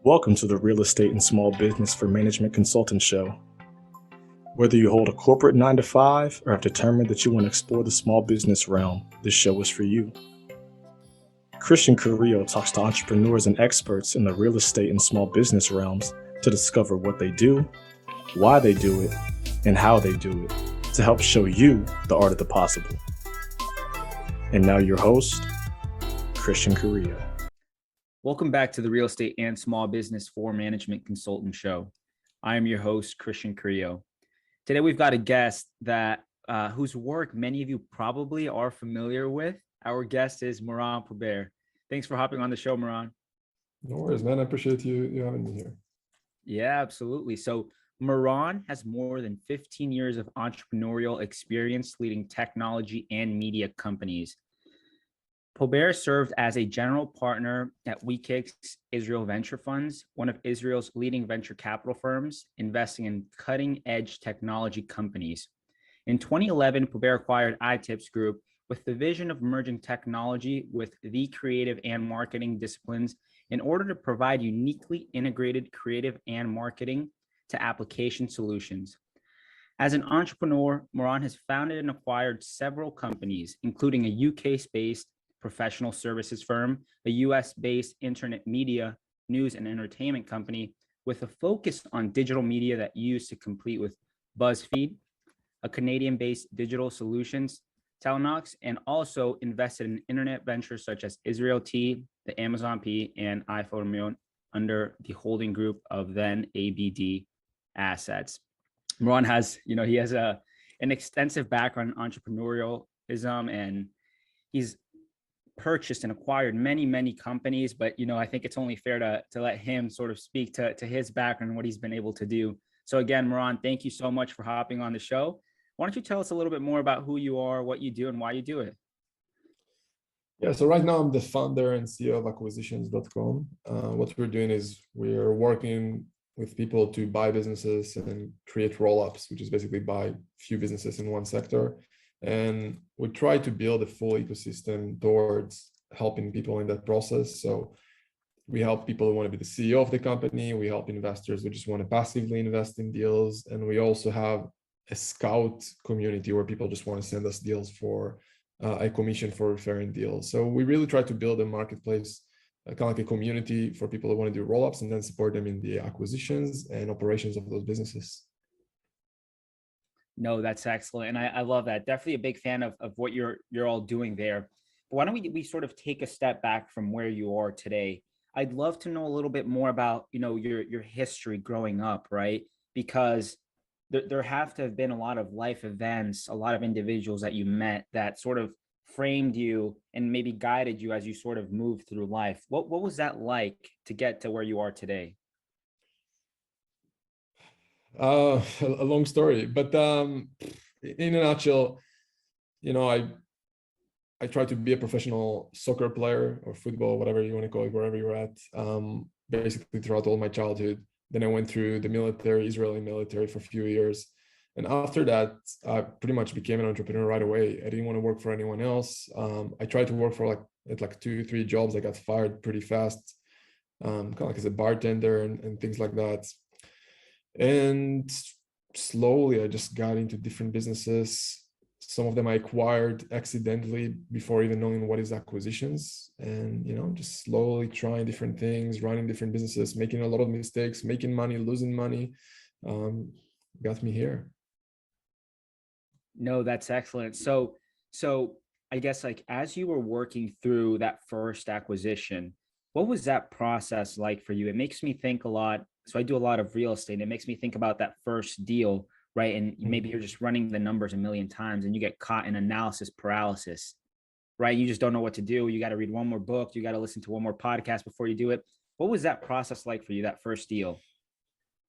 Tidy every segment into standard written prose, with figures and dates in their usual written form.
Welcome to the Real Estate and Small Business for Management Consultant Show. Whether you hold a corporate 9-to-5 or have determined that you want to explore the small business realm, this show is for you. Christian Carrillo talks to entrepreneurs and experts in the real estate and small business realms to discover what they do, why they do it, and how they do it to help show you the art of the possible. And now your host, Christian Carrillo. Welcome back to the Real Estate and Small Business for Management Consultant Show. I am your host, Christian Carrillo. Today, we've got a guest that whose work many of you probably are familiar with. Our guest is Moran Pober. Thanks for hopping on the show, Moran. No worries, man. I appreciate you having me here. Yeah, absolutely. So Moran has more than 15 years of entrepreneurial experience leading technology and media companies. Pober served as a general partner at WeKix Israel Venture Funds, one of Israel's leading venture capital firms, investing in cutting-edge technology companies. In 2011, Pober acquired iTips Group with the vision of merging technology with the creative and marketing disciplines in order to provide uniquely integrated creative and marketing to application solutions. As an entrepreneur, Moran has founded and acquired several companies, including a UK-based professional services firm, a US-based internet media, news and entertainment company with a focus on digital media that used to compete with Buzzfeed, a Canadian-based digital solutions, Talonx, and also invested in internet ventures such as Israel T, TheAmazingP, and iPhotomojo under the holding group of then ABD Assets. Moran has, he has an extensive background in entrepreneurialism, and he's purchased and acquired many companies, but I think it's only fair to let him sort of speak to his background and what he's been able to do. So again, Moran, thank you so much for hopping on the show. Why don't you tell us a little bit more about who you are, what you do, and why you do it? Yeah, so right now I'm the founder and CEO of acquisitions.com. What we're doing is we're working with people to buy businesses and create roll-ups, which is basically buy few businesses in one sector. And we try to build a full ecosystem towards helping people in that process. So we help people who want to be the CEO of the company. We help investors who just want to passively invest in deals. And we also have a scout community where people just want to send us deals for a commission for referring deals. So we really try to build a marketplace, kind of like a community for people who want to do roll-ups and then support them in the acquisitions and operations of those businesses. No, that's excellent. And I love that. Definitely a big fan of what you're all doing there. But why don't we sort of take a step back from where you are today? I'd love to know a little bit more about, your history growing up, right? Because there have to have been a lot of life events, a lot of individuals that you met that sort of framed you and maybe guided you as you sort of moved through life. What was that like to get to where you are today? A long story, but in a nutshell, I tried to be a professional soccer player or football, whatever you want to call it, wherever you're at, basically throughout all my childhood. Then I went through the military, Israeli military, for a few years. And after that, I pretty much became an entrepreneur right away. I didn't want to work for anyone else. I tried to work for like 2-3 jobs. I got fired pretty fast, kind of like as a bartender and things like that. And slowly I just got into different businesses. Some of them I acquired accidentally before even knowing what is acquisitions, and just slowly trying different things, running different businesses, making a lot of mistakes, making money, losing money, got me here. No, that's excellent. So I guess as you were working through that first acquisition, what was that process like for you? It makes me think a lot. So I do a lot of real estate. It makes me think about that first deal, right? And maybe you're just running the numbers a million times and you get caught in analysis paralysis, right? You just don't know what to do. You got to read one more book. You got to listen to one more podcast before you do it. What was that process like for you, that first deal?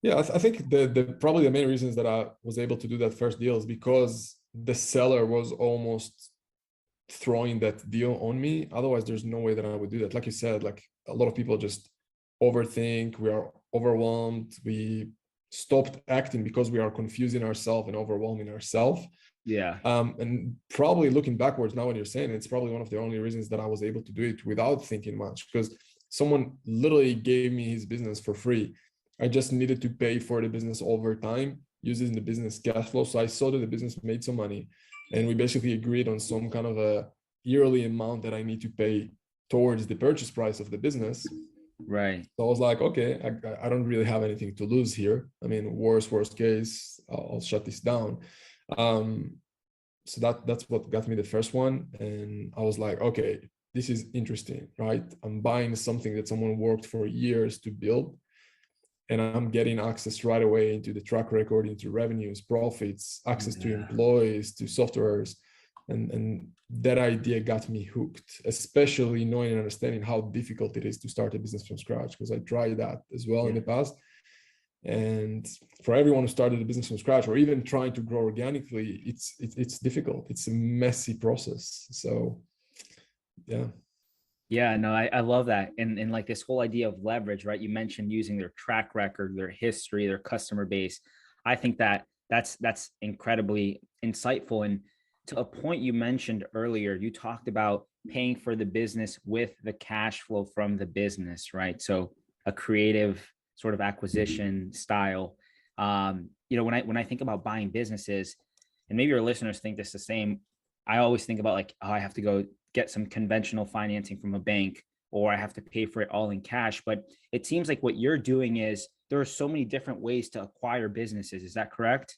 Yeah, I think the probably the main reasons that I was able to do that first deal is because the seller was almost throwing that deal on me. Otherwise, there's no way that I would do that. Like you said, like a lot of people just overthink, we are overwhelmed, we stopped acting because we are confusing ourselves and overwhelming ourselves. Yeah. And probably looking backwards now when you're saying it, it's probably one of the only reasons that I was able to do it without thinking much, because someone literally gave me his business for free. I just needed to pay for the business over time using the business cash flow. So I saw that the business made some money, and we basically agreed on some kind of a yearly amount that I need to pay towards the purchase price of the business. Right. So I was like, okay, I don't really have anything to lose here. I mean, worst case, I'll shut this down. So that's what got me the first one. And I was like, okay, this is interesting, right? I'm buying something that someone worked for years to build, and I'm getting access right away into the track record, into revenues, profits, access to employees, to softwares. And that idea got me hooked, especially knowing and understanding how difficult it is to start a business from scratch, because I tried that as well in the past. And for everyone who started a business from scratch, or even trying to grow organically, it's difficult. It's a messy process. So yeah. Yeah, no, I love that. And like this whole idea of leverage, right? You mentioned using their track record, their history, their customer base. I think that that's incredibly insightful. And to a point you mentioned earlier, you talked about paying for the business with the cash flow from the business, right? So a creative sort of acquisition style. When I think about buying businesses, and maybe your listeners think this the same, I always think about like, oh, I have to go get some conventional financing from a bank, or I have to pay for it all in cash. But it seems like what you're doing is there are so many different ways to acquire businesses. Is that correct?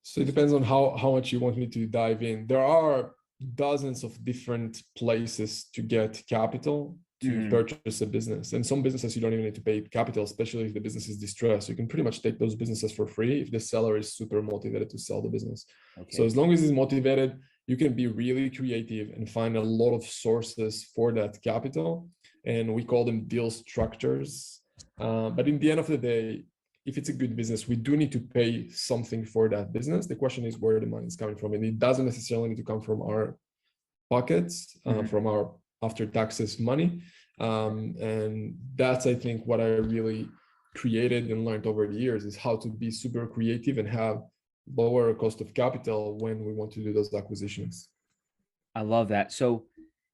So it depends on how much you want me to dive in. There are dozens of different places to get capital to purchase a business. And some businesses you don't even need to pay capital, especially if the business is distressed. You can pretty much take those businesses for free if the seller is super motivated to sell the business. Okay. So as long as he's motivated, you can be really creative and find a lot of sources for that capital. And we call them deal structures. But in the end of the day, if it's a good business, we do need to pay something for that business. The question is where the money is coming from. And it doesn't necessarily need to come from our pockets, from our after taxes money. And that's, I think, what I really created and learned over the years is how to be super creative and have lower cost of capital when we want to do those acquisitions. I love that. So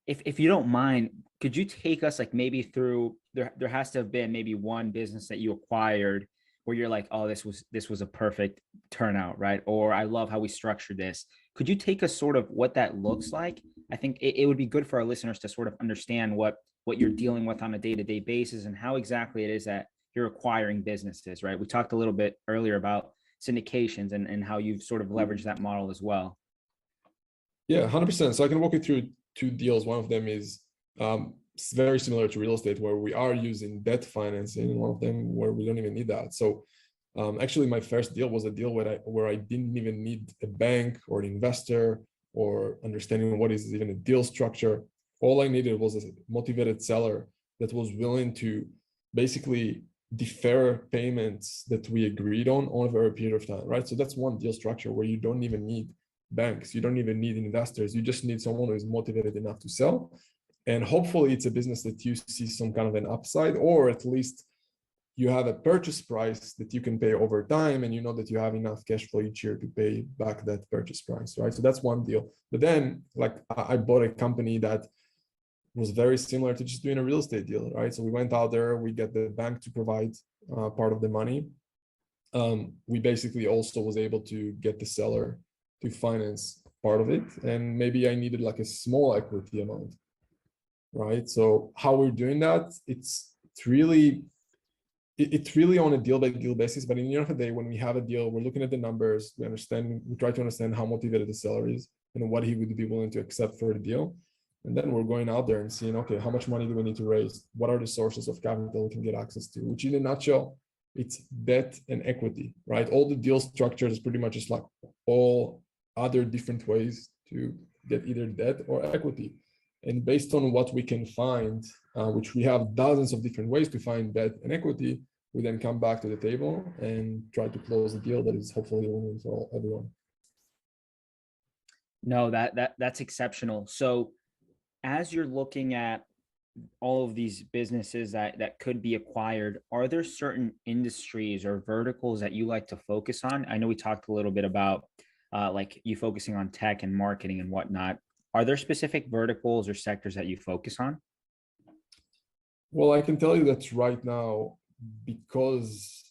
if you don't mind, could you take us like maybe through, there has to have been maybe one business that you acquired where you're like, oh, this was a perfect turnout, right? Or I love how we structured this. Could you take us sort of what that looks like? I think it would be good for our listeners to sort of understand what you're dealing with on a day-to-day basis and how exactly it is that you're acquiring businesses, right? We talked a little bit earlier about syndications and how you've sort of leveraged that model as well. Yeah, 100%. So I can walk you through two deals. One of them is very similar to real estate, where we are using debt financing, and one of them where we don't even need that. So actually, my first deal was a deal where I didn't even need a bank or an investor or understanding what is even a deal structure. All I needed was a motivated seller that was willing to basically defer payments that we agreed on over a period of time, right? So that's one deal structure where you don't even need banks, you don't even need investors, you just need someone who is motivated enough to sell. And hopefully it's a business that you see some kind of an upside, or at least you have a purchase price that you can pay over time, and you know that you have enough cash flow each year to pay back that purchase price, right? So that's one deal. But then, like, I bought a company that was very similar to just doing a real estate deal, right? So we went out there, we get the bank to provide part of the money. We basically also was able to get the seller to finance part of it, and maybe I needed like a small equity amount, right? So how we're doing that, it's really on a deal by deal basis. But in the end of the day, when we have a deal, we're looking at the numbers, we try to understand how motivated the seller is and what he would be willing to accept for the deal. And then we're going out there and seeing, okay, how much money do we need to raise? What are the sources of capital we can get access to? Which in a nutshell, it's debt and equity, right? All the deal structures is pretty much just like all other different ways to get either debt or equity. And based on what we can find, which we have dozens of different ways to find debt and equity, we then come back to the table and try to close a deal that is hopefully a win-win for everyone. No, that's exceptional. So as you're looking at all of these businesses that could be acquired, are there certain industries or verticals that you like to focus on? I know we talked a little bit about like you focusing on tech and marketing and whatnot. Are there specific verticals or sectors that you focus on? Well, I can tell you that right now, because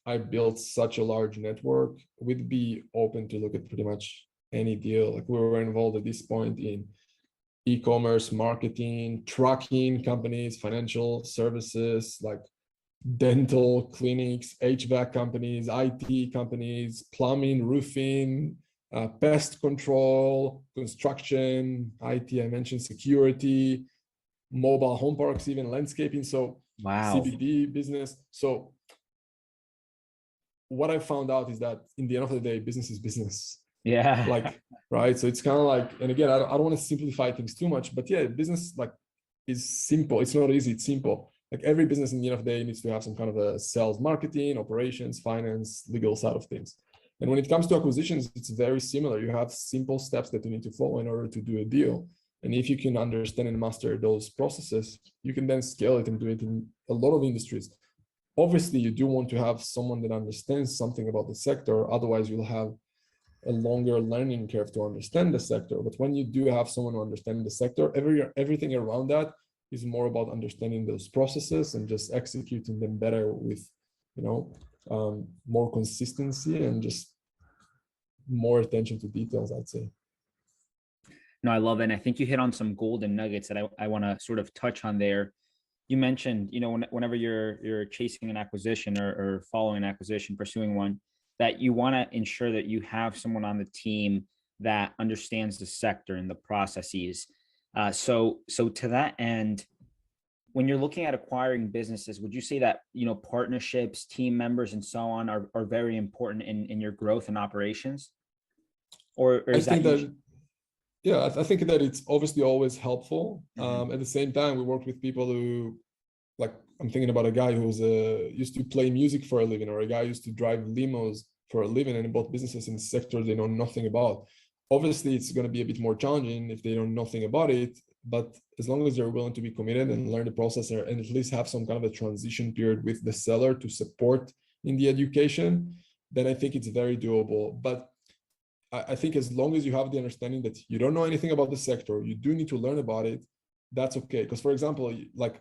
I built such a large network, we'd be open to look at pretty much any deal. Like we were involved at this point in e-commerce, marketing, trucking companies, financial services, like dental clinics, HVAC companies, IT companies, plumbing, roofing, pest control, construction, IT, I mentioned security, mobile home parks, even landscaping. So Wow. CBD business. So what I found out is that in the end of the day, business is business. Yeah. Like, right. So it's kind of like, and again, I don't want to simplify things too much, but yeah, business like is simple. It's not easy. It's simple. Like every business in the end of the day needs to have some kind of a sales, marketing, operations, finance, legal side of things. And when it comes to acquisitions, it's very similar. You have simple steps that you need to follow in order to do a deal. And if you can understand and master those processes, you can then scale it and do it in a lot of industries. Obviously, you do want to have someone that understands something about the sector. Otherwise, you'll have a longer learning curve to understand the sector. But when you do have someone who understands the sector, everything around that is more about understanding those processes and just executing them better with, more consistency and just more attention to details, I'd say. No, I love it. And I think you hit on some golden nuggets that I want to sort of touch on there. You mentioned, whenever you're chasing an acquisition or following an acquisition, pursuing one, that you want to ensure that you have someone on the team that understands the sector and the processes. So to that end, when you're looking at acquiring businesses, would you say that, partnerships, team members, and so on are very important in your growth and operations? Or is I think that it's obviously always helpful. At the same time, we work with people who, like, I'm thinking about a guy who's used to play music for a living, or a guy used to drive limos for a living, and bought businesses in sectors they know nothing about. Obviously, it's going to be a bit more challenging if they know nothing about it, but as long as they're willing to be committed and learn the process and at least have some kind of a transition period with the seller to support in the education, then I think it's very doable. But I think as long as you have the understanding that you don't know anything about the sector, you do need to learn about it, that's okay. Because, for example, like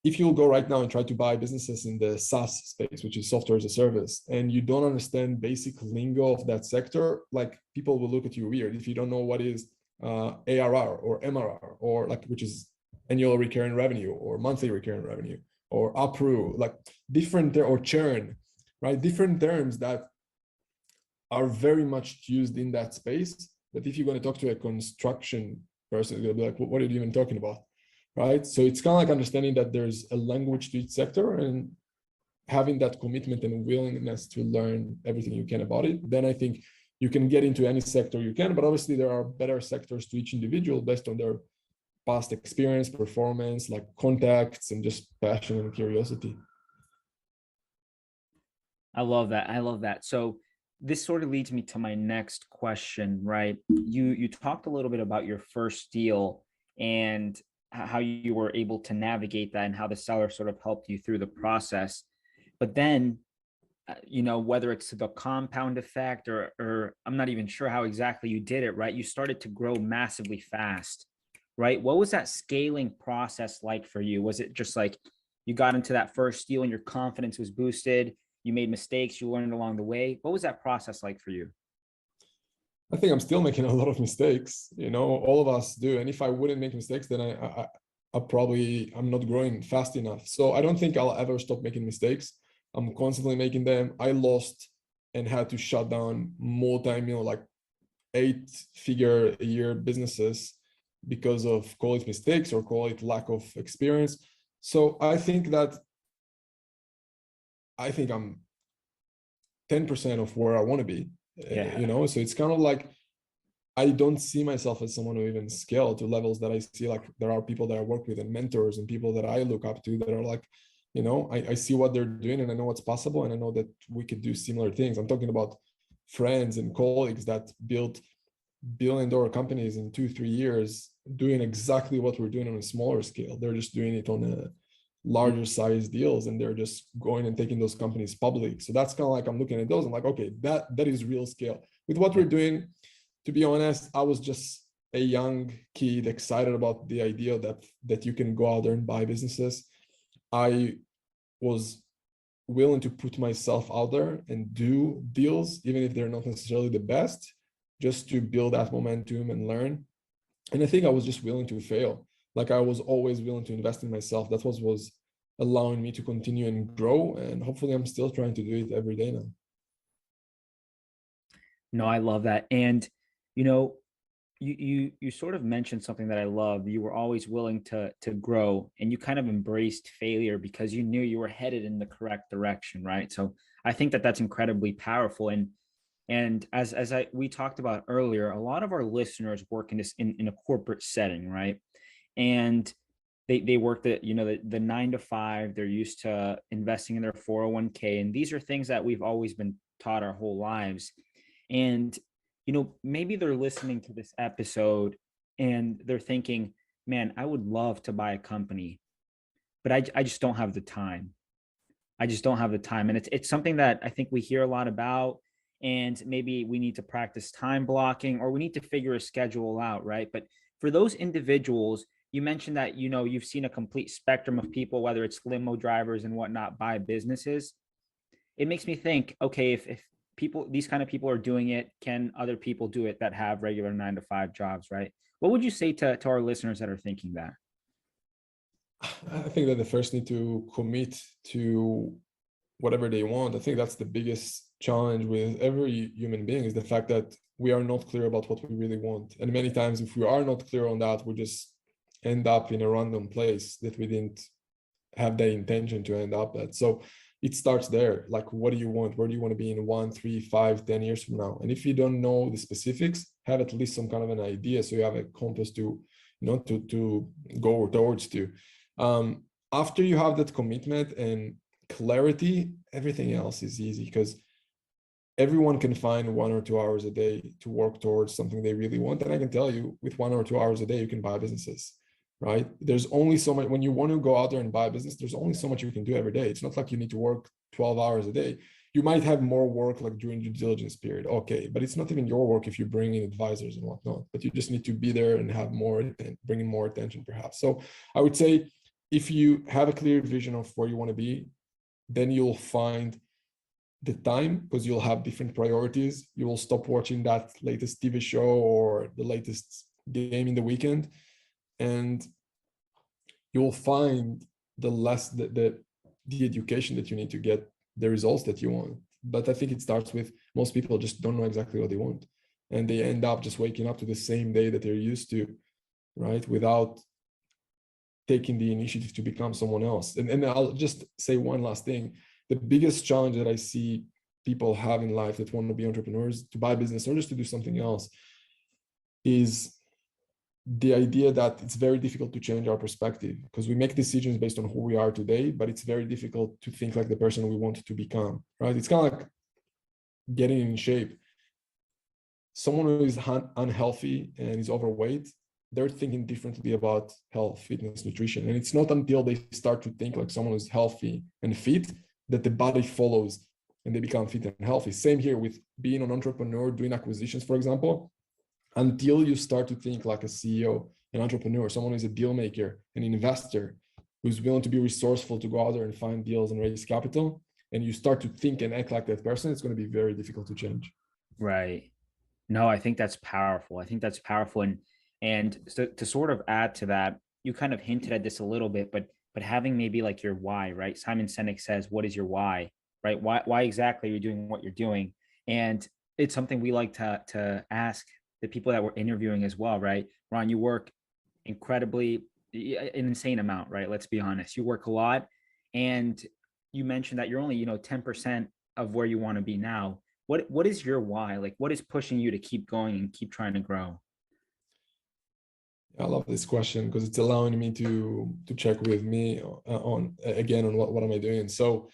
if you'll go right now and try to buy businesses in the SaaS space, which is software as a service, and you don't understand basic lingo of that sector, like people will look at you weird if you don't know what is ARR or MRR, or like, which is annual recurring revenue or monthly recurring revenue, or APRU, like different, or churn, right? Different terms that are very much used in that space. But if you're going to talk to a construction person, they'll be like, what are you even talking about? Right? So it's kind of like understanding that there's a language to each sector and having that commitment and willingness to learn everything you can about it. Then I think you can get into any sector you can, but obviously there are better sectors to each individual based on their past experience, performance, like contacts, and just passion and curiosity. I love that. I love that. So this sort of leads me to my next question, right? You talked a little bit about your first deal and how you were able to navigate that and how the seller sort of helped you through the process. But then, whether it's the compound effect or I'm not even sure how exactly you did it, right? You started to grow massively fast, right? What was that scaling process like for you? Was it just like you got into that first deal and your confidence was boosted? You made mistakes, you learned along the way. What was that process like for you? I think I'm still making a lot of mistakes. All of us do. And if I wouldn't make mistakes, then I'm not growing fast enough. So I don't think I'll ever stop making mistakes. I'm constantly making them. I lost and had to shut down like 8-figure a year businesses because of, call it mistakes or call it lack of experience. So I think I'm 10% of where I want to be. Yeah. So it's kind of like I don't see myself as someone who even scale to levels that I see. Like there are people that I work with and mentors and people that I look up to that are like, I see what they're doing and I know what's possible and I know that we could do similar things. I'm talking about friends and colleagues that built billion-dollar companies in 2-3 years doing exactly what we're doing on a smaller scale. They're just doing it on a larger size deals and they're just going and taking those companies public. So that's kind of like, I'm looking at those, I'm like, okay, that is real scale. With what we're doing, to be honest, I was just a young kid excited about the idea that you can go out there and buy businesses, I was willing to put myself out there and do deals, even if they're not necessarily the best, just to build that momentum and learn. And I think I was just willing to fail. Like, I was always willing to invest in myself. That's what was allowing me to continue and grow. And hopefully I'm still trying to do it every day now. No, I love that. And, you know, you sort of mentioned something that I love. You were always willing to grow, and you kind of embraced failure because you knew you were headed in the correct direction, right? So I think that that's incredibly powerful. And as we talked about earlier, a lot of our listeners work in this in a corporate setting, right? And they work the 9 to 5. They're used to investing in their 401k, and these are things that we've always been taught our whole lives. And maybe they're listening to this episode and they're thinking, man, I would love to buy a company, but I just don't have the time. I just don't have the time. And it's something that I think we hear a lot about, and maybe we need to practice time blocking, or we need to figure a schedule out, right? But for those individuals, you mentioned that, you've seen a complete spectrum of people, whether it's limo drivers and whatnot, buy businesses. It makes me think, okay, if these kind of people are doing it, can other people do it that have regular 9 to 5 jobs, right? What would you say to our listeners that are thinking that? I think that they first need to commit to whatever they want. I think that's the biggest challenge with every human being, is the fact that we are not clear about what we really want. And many times, if we are not clear on that, we just end up in a random place that we didn't have the intention to end up at. So it starts there. Like, what do you want? Where do you want to be in 1, 3, 5, 10 years from now? And if you don't know the specifics, have at least some kind of an idea, so you have a compass to to go towards to. After you have that commitment and clarity, everything else is easy, because everyone can find 1 or 2 hours a day to work towards something they really want. And I can tell you, with 1 or 2 hours a day, you can buy businesses, right? There's only so much. When you want to go out there and buy a business, there's only so much you can do every day. It's not like you need to work 12 hours a day. You might have more work like during due diligence period, okay, but it's not even your work if you bring in advisors and whatnot. But you just need to be there and have more, and bring in more attention, perhaps. So I would say, if you have a clear vision of where you want to be, then you'll find the time, because you'll have different priorities. You will stop watching that latest TV show or the latest game in the weekend, and you'll find the education that you need to get the results that you want. But I think it starts with, most people just don't know exactly what they want, and they end up just waking up to the same day that they're used to, right, without taking the initiative to become someone else. And I'll just say one last thing. The biggest challenge that I see people have in life that want to be entrepreneurs, to buy business or just to do something else, is the idea that it's very difficult to change our perspective, because we make decisions based on who we are today, but it's very difficult to think like the person we want to become, right? It's kind of like getting in shape. Someone who is unhealthy and is overweight, they're thinking differently about health, fitness, nutrition. And it's not until they start to think like someone who's healthy and fit that the body follows and they become fit and healthy. Same here with being an entrepreneur, doing acquisitions, for example. Until you start to think like a CEO, an entrepreneur, someone who's a deal maker, an investor, who's willing to be resourceful to go out there and find deals and raise capital, and you start to think and act like that person, it's going to be very difficult to change. Right. No, I think that's powerful. I think that's powerful. And so, to sort of add to that, you kind of hinted at this a little bit, but having maybe like your why, right? Simon Sinek says, what is your why, right? Why exactly are you doing what you're doing? And it's something we like to ask the people that we're interviewing as well, right? Ron, you work incredibly, an insane amount, right? Let's be honest. You work a lot, and you mentioned that you're only, 10% of where you want to be now. What is your why? Like, what is pushing you to keep going and keep trying to grow? I love this question, because it's allowing me to check with me on what am I doing. So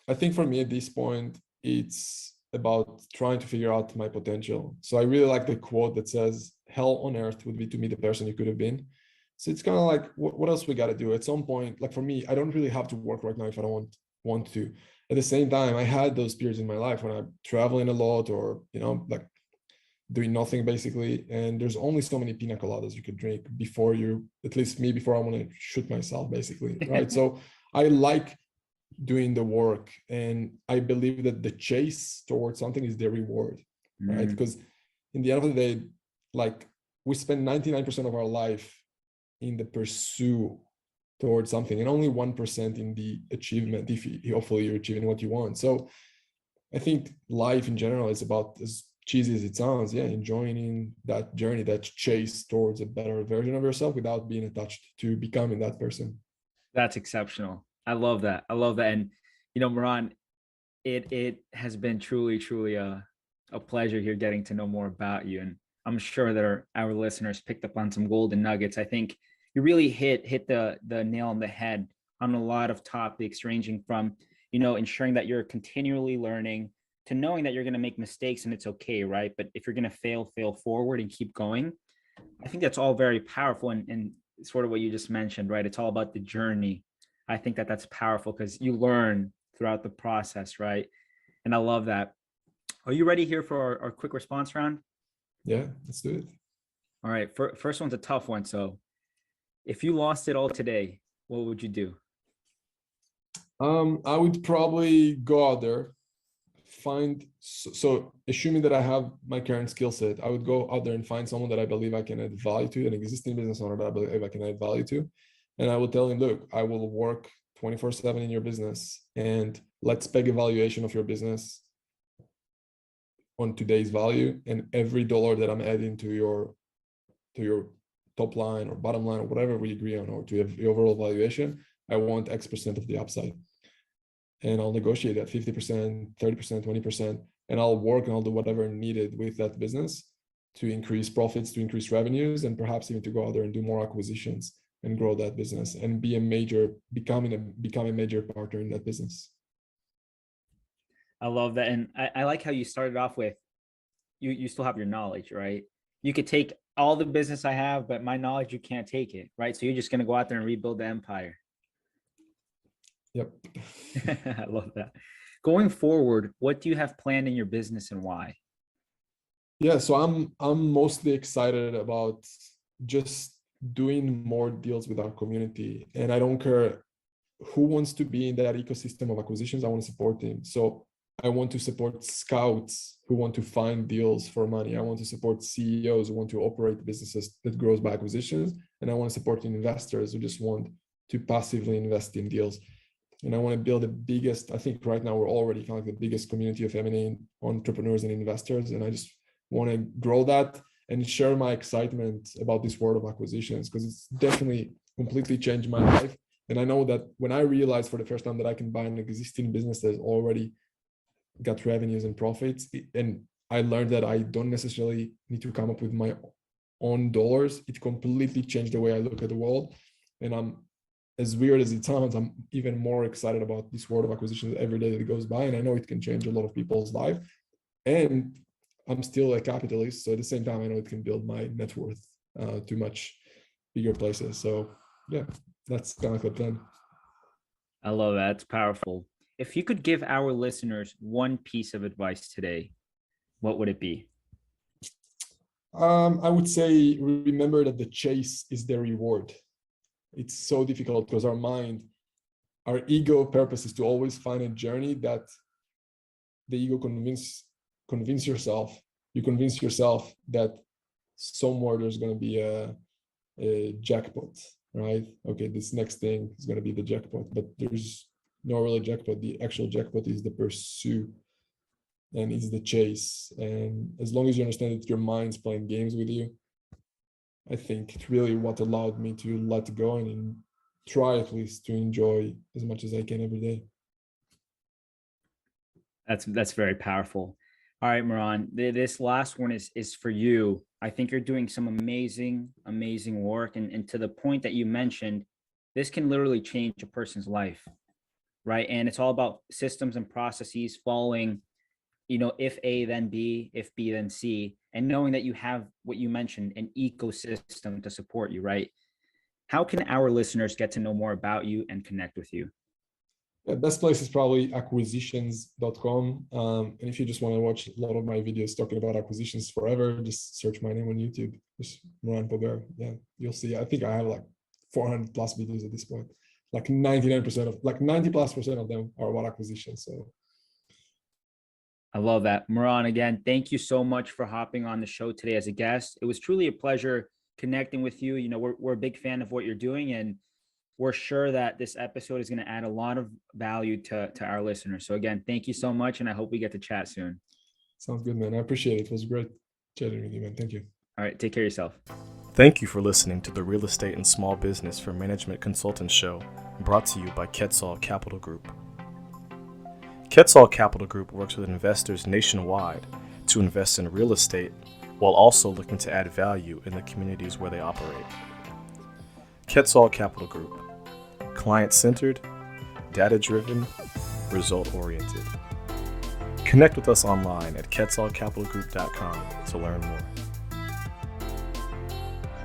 I think for me at this point, it's about trying to figure out my potential. So I really like the quote that says, hell on earth would be to meet the person you could have been. So it's kind of like, what else we got to do at some point? Like for me, I don't really have to work right now if I don't want to. At the same time, I had those periods in my life when I'm traveling a lot, or like doing nothing basically. And there's only so many pina coladas you could drink before you, at least me, before I want to shoot myself basically, right? So I like doing the work, and I believe that the chase towards something is the reward, right? Because in the end of the day, like we spend 99% of our life in the pursuit towards something and only 1% in the achievement, if you, hopefully you're achieving what you want. So I think life in general is about, as cheesy as it sounds, enjoying that journey, that chase towards a better version of yourself without being attached to becoming that person. That's exceptional. I love that. I love that. And, Moran, it has been truly a pleasure here getting to know more about you. And I'm sure that our listeners picked up on some golden nuggets. I think you really hit the nail on the head on a lot of topics, ranging from, ensuring that you're continually learning to knowing that you're going to make mistakes and it's okay, right? But if you're going to fail forward and keep going. I think that's all very powerful, and sort of what you just mentioned, right? It's all about the journey. I think that that's powerful because you learn throughout the process, right? And I love that. Are you ready here for our quick response round? Yeah, let's do it. All right. First one's a tough one. So if you lost it all today, what would you do? I would probably go out there, so assuming that I have my current skill set, I would go out there and find someone that I believe I can add value to, an existing business owner that I believe I can add value to. And I will tell him, look, I will work 24/7 in your business, and let's peg a valuation of your business on today's value. And every dollar that I'm adding to your top line or bottom line or whatever we agree on, or to the overall valuation, I want X% of the upside. And I'll negotiate at 50%, 30%, 20%, and I'll work and I'll do whatever needed with that business to increase profits, to increase revenues, and perhaps even to go out there and do more acquisitions and grow that business and become a major partner in that business. I love that. And I like how you started off with, you still have your knowledge, right? You could take all the business I have, but my knowledge, you can't take it, right? So you're just going to go out there and rebuild the empire. Yep. I love that. Going forward, what do you have planned in your business and why? Yeah, so I'm mostly excited about just doing more deals with our community. And I don't care who wants to be in that ecosystem of acquisitions, I want to support them. So I want to support scouts who want to find deals for money. I want to support CEOs who want to operate businesses that grows by acquisitions. And I want to support investors who just want to passively invest in deals. And I want to build the biggest, I think right now we're already kind of the biggest community of M&A entrepreneurs and investors. And I just want to grow that and share my excitement about this world of acquisitions, because it's definitely completely changed my life. And I know that when I realized for the first time that I can buy an existing business that's already got revenues and profits, and I learned that I don't necessarily need to come up with my own dollars, it completely changed the way I look at the world. And I'm, as weird as it sounds, I'm even more excited about this world of acquisitions every day that goes by. And I know it can change a lot of people's life. And I'm still a capitalist. So at the same time, I know it can build my net worth to much bigger places. So yeah, that's kind of the plan. I love that. It's powerful. If you could give our listeners one piece of advice today, what would it be? I would say, remember that the chase is the reward. It's so difficult because our ego purpose is to always find a journey that the ego convince yourself that somewhere there's going to be a jackpot, right? Okay, this next thing is going to be the jackpot, but there's no really jackpot. The actual jackpot is the pursuit and it's the chase. And as long as you understand that your mind's playing games with you, I think it's really what allowed me to let go and try at least to enjoy as much as I can every day. That's very powerful. All right, Moran, this last one is for you. I think you're doing some amazing work. And to the point that you mentioned, this can literally change a person's life, right? And it's all about systems and processes following, if A, then B, if B, then C, and knowing that you have what you mentioned, an ecosystem to support you, right? How can our listeners get to know more about you and connect with you? Best place is probably acquisitions.com. And if you just want to watch a lot of my videos talking about acquisitions forever, just search my name on YouTube. Just Moran Pober. Yeah, you'll see. I think I have like 400 plus videos at this point. Like 99% of, like 90+% of them are about acquisitions. So I love that. Moran, again, thank you so much for hopping on the show today as a guest. It was truly a pleasure connecting with you. You know, we're a big fan of what you're doing, and we're sure that this episode is going to add a lot of value to our listeners. So again, thank you so much, and I hope we get to chat soon. Sounds good, man. I appreciate it. It was great chatting with you, man. Thank you. All right, take care of yourself. Thank you for listening to the Real Estate and Small Business for Management Consultants Show, brought to you by Quetzal Capital Group. Quetzal Capital Group works with investors nationwide to invest in real estate while also looking to add value in the communities where they operate. Quetzal Capital Group, client-centered, data-driven, result-oriented. Connect with us online at quetzalcapitalgroup.com to learn more.